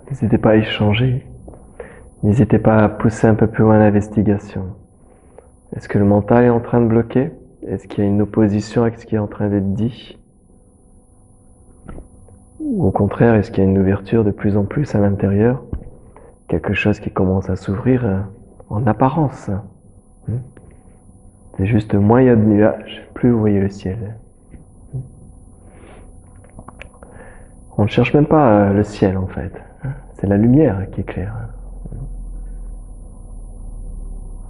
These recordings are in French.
N'hésitez pas à échanger. N'hésitez pas à pousser un peu plus loin l'investigation. Est-ce que le mental est en train de bloquer? Est-ce qu'il y a une opposition avec ce qui est en train d'être dit? Ou au contraire, est-ce qu'il y a une ouverture de plus en plus à l'intérieur? Quelque chose qui commence à s'ouvrir en apparence. C'est juste moins il y a de nuages, plus vous voyez le ciel. On ne cherche même pas le ciel en fait. C'est la lumière qui éclaire.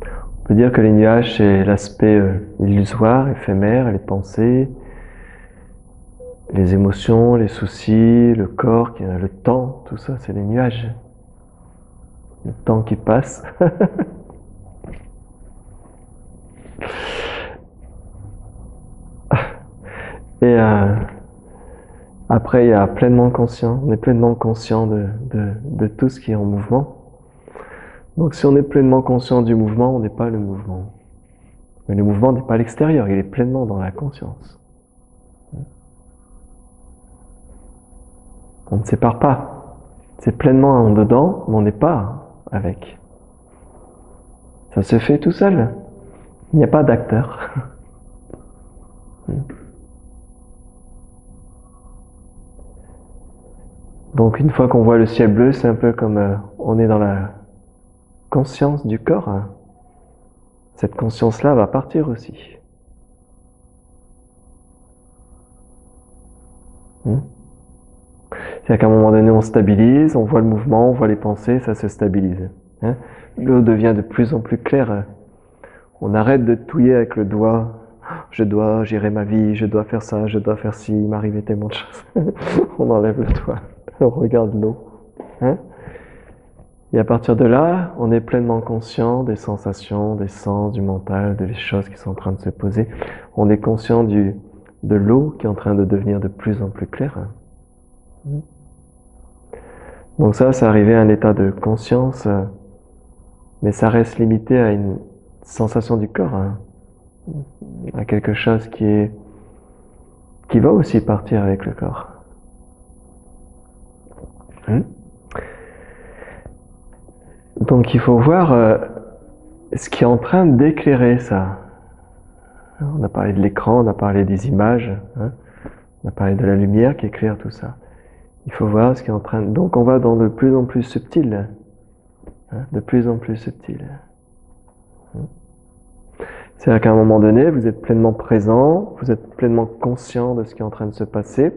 On peut dire que les nuages, c'est l'aspect illusoire, éphémère, les pensées, les émotions, les soucis, le corps, le temps, tout ça, c'est les nuages. Le temps qui passe. Et après, il y a pleinement conscient. On est pleinement conscient de tout ce qui est en mouvement. Donc si on est pleinement conscient du mouvement, on n'est pas le mouvement. Mais le mouvement n'est pas à l'extérieur, il est pleinement dans la conscience. On ne sépare pas. C'est pleinement en dedans, mais on n'est pas avec. Ça se fait tout seul. Il n'y a pas d'acteur. Donc une fois qu'on voit le ciel bleu, c'est un peu comme on est dans la conscience du corps. Cette conscience-là va partir aussi. C'est-à-dire qu'à un moment donné, on stabilise, on voit le mouvement, on voit les pensées, ça se stabilise. L'eau devient de plus en plus claire. On arrête de touiller avec le doigt. Je dois gérer ma vie, je dois faire ça, je dois faire ci, il m'arrivait tellement de choses. On enlève le doigt, on regarde l'eau. Et à partir de là, on est pleinement conscient des sensations, des sens, du mental, des choses qui sont en train de se poser. On est conscient de l'eau qui est en train de devenir de plus en plus claire. Donc ça, c'est arrivé à un état de conscience, mais ça reste limité à une sensation du corps, à quelque chose qui va aussi partir avec le corps. Donc il faut voir ce qui est en train d'éclairer ça. On a parlé de l'écran, on a parlé des images, on a parlé de la lumière qui éclaire tout ça. Il faut voir ce qui est en train de... Donc on va dans de plus en plus subtil, de plus en plus subtil. C'est-à-dire qu'à un moment donné, vous êtes pleinement présent, vous êtes pleinement conscient de ce qui est en train de se passer,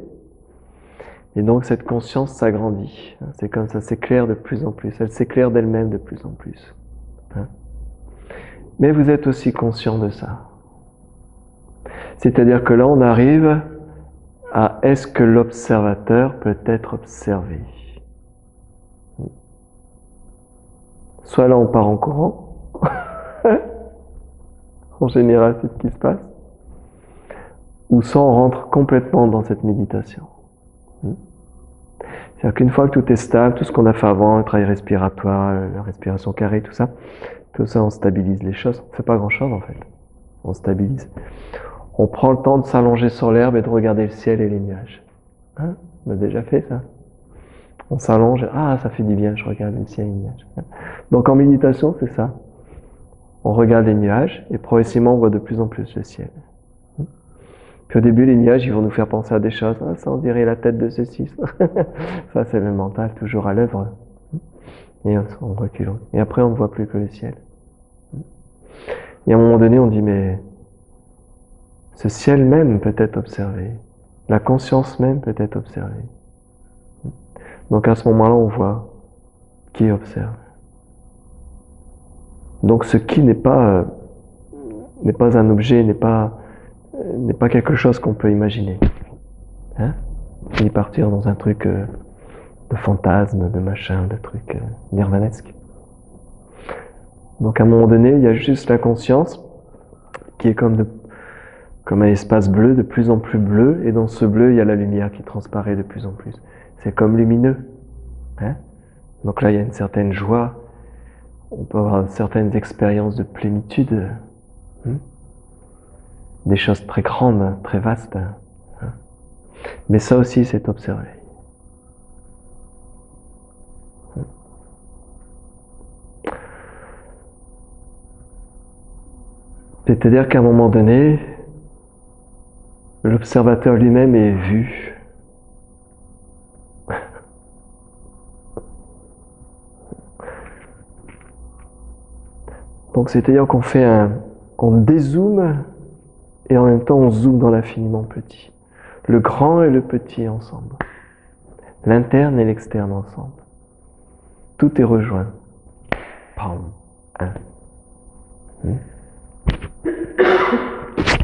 et donc cette conscience s'agrandit. C'est comme ça s'éclaire de plus en plus, elle s'éclaire d'elle-même de plus en plus. Mais vous êtes aussi conscient de ça. C'est-à-dire que là, on arrive à est-ce que l'observateur peut être observé? Soit là, on part en courant. En général, c'est ce qui se passe. Ou soit on rentre complètement dans cette méditation. C'est-à-dire qu'une fois que tout est stable, tout ce qu'on a fait avant, le travail respiratoire, la respiration carrée, tout ça, on stabilise les choses. On ne fait pas grand-chose en fait. On stabilise. On prend le temps de s'allonger sur l'herbe et de regarder le ciel et les nuages. On a déjà fait ça. On s'allonge, ça fait du bien, je regarde le ciel et les nuages. Donc en méditation, c'est ça. On regarde les nuages et progressivement on voit de plus en plus le ciel. Puis au début, les nuages, ils vont nous faire penser à des choses. Ça, on dirait la tête de ceci. Ça, c'est le mental, toujours à l'œuvre. Et on recule. Et après, on ne voit plus que le ciel. Et à un moment donné, on dit, mais ce ciel même peut être observé. La conscience même peut être observée. Donc à ce moment-là, on voit qui observe. Donc ce qui n'est pas un objet, n'est pas quelque chose qu'on peut imaginer. Ni partir dans un truc de fantasme, de machin, de truc nirvanesque. Donc à un moment donné, il y a juste la conscience qui est comme un espace bleu, de plus en plus bleu, et dans ce bleu, il y a la lumière qui transparaît de plus en plus. C'est comme lumineux. Donc là, il y a une certaine joie, on peut avoir certaines expériences de plénitude, des choses très grandes, très vastes. Mais ça aussi, c'est observé. C'est-à-dire qu'à un moment donné, l'observateur lui-même est vu. Donc c'est-à-dire on dézoome et en même temps on zoome dans l'infiniment petit. Le grand et le petit ensemble. L'interne et l'externe ensemble. Tout est rejoint. Pam.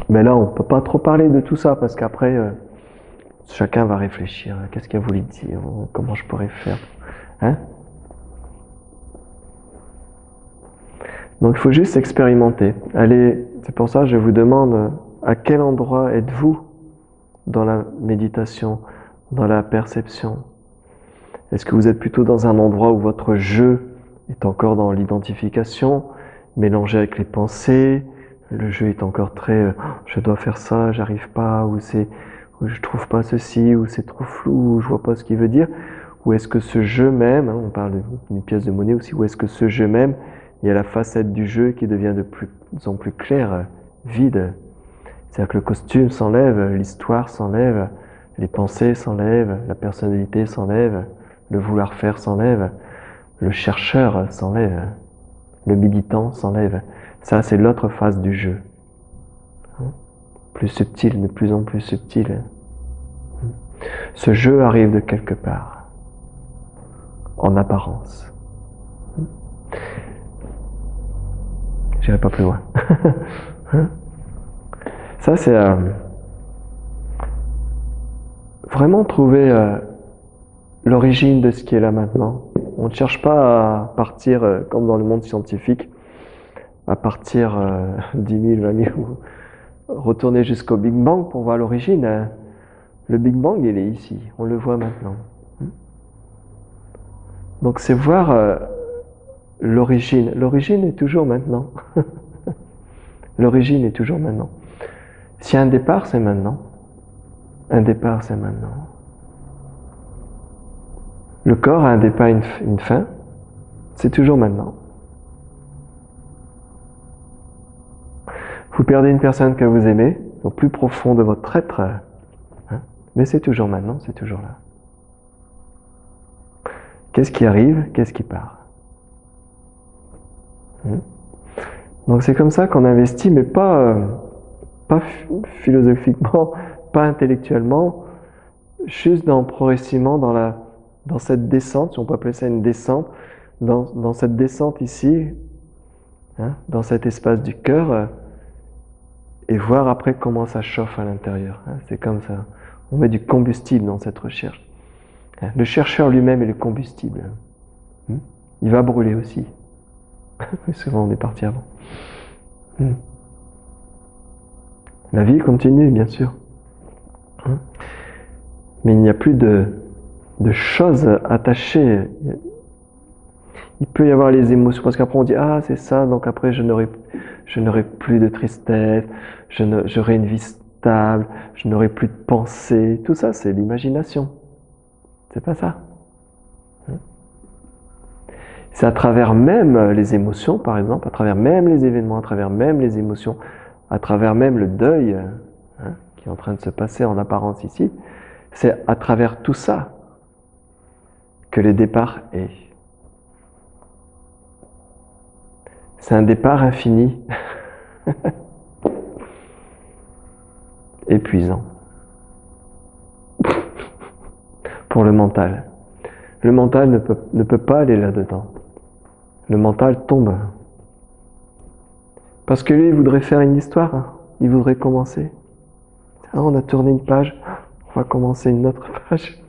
Mais là, on ne peut pas trop parler de tout ça parce qu'après, chacun va réfléchir. Qu'est-ce qu'il a voulu dire? Comment je pourrais faire? Hein? Donc il faut juste expérimenter. Allez, c'est pour ça que je vous demande à quel endroit êtes-vous dans la méditation, dans la perception? Est-ce que vous êtes plutôt dans un endroit où votre jeu est encore dans l'identification, mélangé avec les pensées, le jeu est encore très je dois faire ça, j'arrive pas, ou je trouve pas ceci, ou c'est trop flou, ou je vois pas ce qu'il veut dire, ou est-ce que ce jeu même, on parle d'une pièce de monnaie aussi, ou est-ce que ce jeu même, il y a la facette du jeu qui devient de plus en plus claire, vide. C'est-à-dire que le costume s'enlève, l'histoire s'enlève, les pensées s'enlèvent, la personnalité s'enlève, le vouloir faire s'enlève, le chercheur s'enlève, le méditant s'enlève. Ça, c'est l'autre face du jeu. Plus subtil, de plus en plus subtil. Ce jeu arrive de quelque part, en apparence. J'irai pas plus loin. Ça, c'est vraiment trouver l'origine de ce qui est là maintenant. On ne cherche pas à partir, comme dans le monde scientifique, à partir 10 000, 20 000, ou retourner jusqu'au Big Bang pour voir l'origine. Le Big Bang, il est ici, on le voit maintenant. Donc c'est voir l'origine. L'origine est toujours maintenant. L'origine est toujours maintenant. S'il y a un départ, c'est maintenant. Un départ, c'est maintenant. Le corps a un départ, une fin. C'est toujours maintenant. Vous perdez une personne que vous aimez, au plus profond de votre être, mais c'est toujours maintenant, c'est toujours là. Qu'est-ce qui arrive? Qu'est-ce qui part? Donc c'est comme ça qu'on investit, mais pas philosophiquement, pas intellectuellement, juste progressivement dans cette descente, si on peut appeler ça une descente, dans cette descente ici, dans cet espace du cœur, et voir après comment ça chauffe à l'intérieur. C'est comme ça. On met du combustible dans cette recherche. Le chercheur lui-même est le combustible. Il va brûler aussi. Souvent on est parti avant. La vie continue, bien sûr. Mais il n'y a plus de choses attachées. Il peut y avoir les émotions, parce qu'après on dit ah c'est ça, donc après je n'aurai plus de tristesse, j'aurai une vie stable, je n'aurai plus de pensée. Tout ça c'est l'imagination. C'est pas ça. C'est à travers même les émotions, par exemple, à travers même les événements, à travers même les émotions, à travers même le deuil qui est en train de se passer en apparence ici, c'est à travers tout ça que le départ est. C'est un départ infini, épuisant pour le mental. Le mental ne peut pas aller là-dedans. Le mental tombe. Parce que lui, il voudrait faire une histoire. Il voudrait commencer. On a tourné une page, on va commencer une autre page.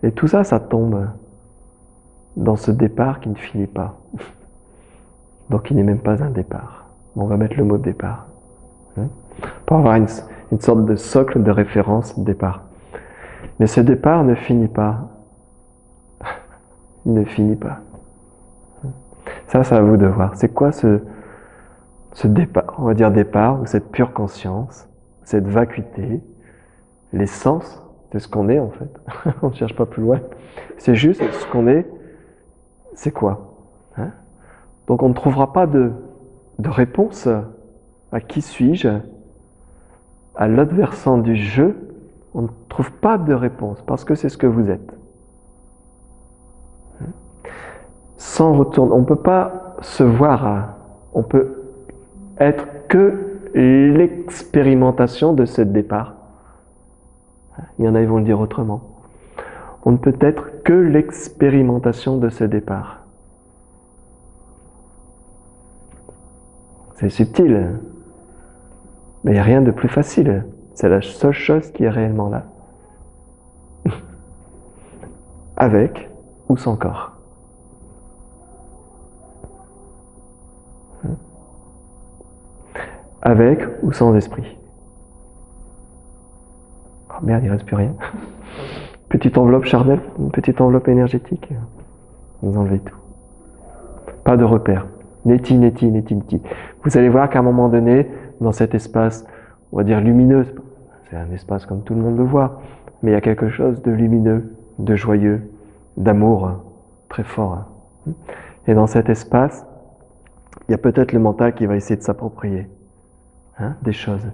Et tout ça, ça tombe dans ce départ qui ne finit pas. Donc il n'est même pas un départ. On va mettre le mot départ. Pour avoir une sorte de socle de référence départ. Mais ce départ ne finit pas. Il ne finit pas. Ça, c'est à vous de voir. C'est quoi ce départ, on va dire départ, ou cette pure conscience, cette vacuité, l'essence de ce qu'on est en fait. On ne cherche pas plus loin. C'est juste ce qu'on est, c'est quoi? Donc on ne trouvera pas de réponse à qui suis-je, à l'autre versant du je, on ne trouve pas de réponse parce que c'est ce que vous êtes. Sans retour, on ne peut pas se voir, on peut être que l'expérimentation de ce départ. Il y en a, ils vont le dire autrement. On ne peut être que l'expérimentation de ce départ. C'est subtil, mais il n'y a rien de plus facile. C'est la seule chose qui est réellement là. Avec ou sans corps. Avec ou sans esprit. Oh merde, il ne reste plus rien. Petite enveloppe charnelle, une petite enveloppe énergétique. Vous enlevez tout. Pas de repère. Neti, neti, neti, neti. Vous allez voir qu'à un moment donné, dans cet espace, on va dire lumineux, c'est un espace comme tout le monde le voit, mais il y a quelque chose de lumineux, de joyeux, d'amour, très fort. Et dans cet espace, il y a peut-être le mental qui va essayer de s'approprier des choses.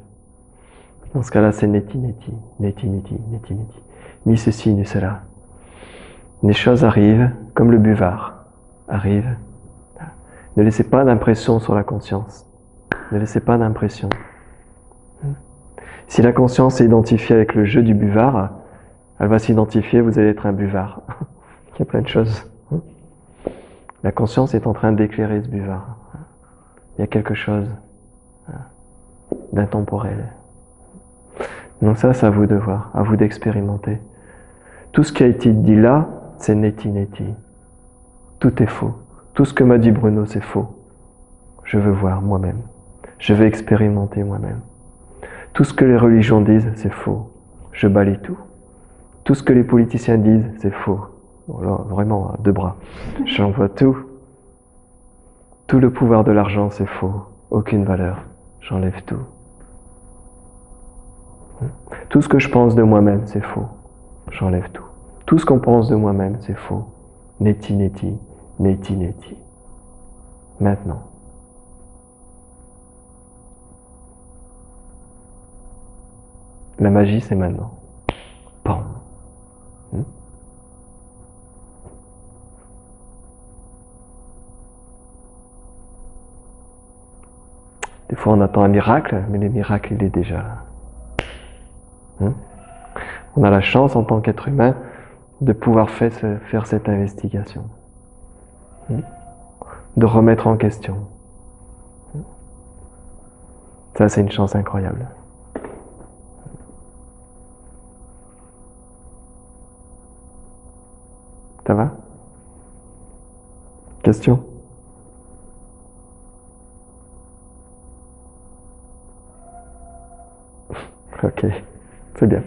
Dans ce cas-là, c'est neti, neti, neti, neti, neti, neti. Ni ceci, ni cela. Les choses arrivent comme le buvard arrive. Ne laissez pas d'impression sur la conscience. Ne laissez pas d'impression. Si la conscience est identifiée avec le jeu du buvard, elle va s'identifier, vous allez être un buvard. Il y a plein de choses. La conscience est en train d'éclairer ce buvard. Il y a quelque chose d'intemporel. Donc ça, c'est à vous de voir, à vous d'expérimenter. Tout ce qui a été dit là, c'est neti neti. Tout est faux. Tout ce que m'a dit Bruno, c'est faux. Je veux voir moi-même. Je veux expérimenter moi-même. Tout ce que les religions disent, c'est faux. Je balaye tout. Tout ce que les politiciens disent, c'est faux. Voilà, vraiment, à deux bras. J'envoie tout. Tout le pouvoir de l'argent, c'est faux. Aucune valeur. J'enlève tout. Tout ce que je pense de moi-même, c'est faux. J'enlève tout. Tout ce qu'on pense de moi-même, c'est faux. Neti, neti, neti, neti. Maintenant. La magie, c'est maintenant. Bon. Des fois, on attend un miracle, mais le miracle, il est déjà là. On a la chance, en tant qu'être humain, de pouvoir faire cette investigation. De remettre en question. Ça, c'est une chance incroyable. Ça va? Question? Ok, c'est bien.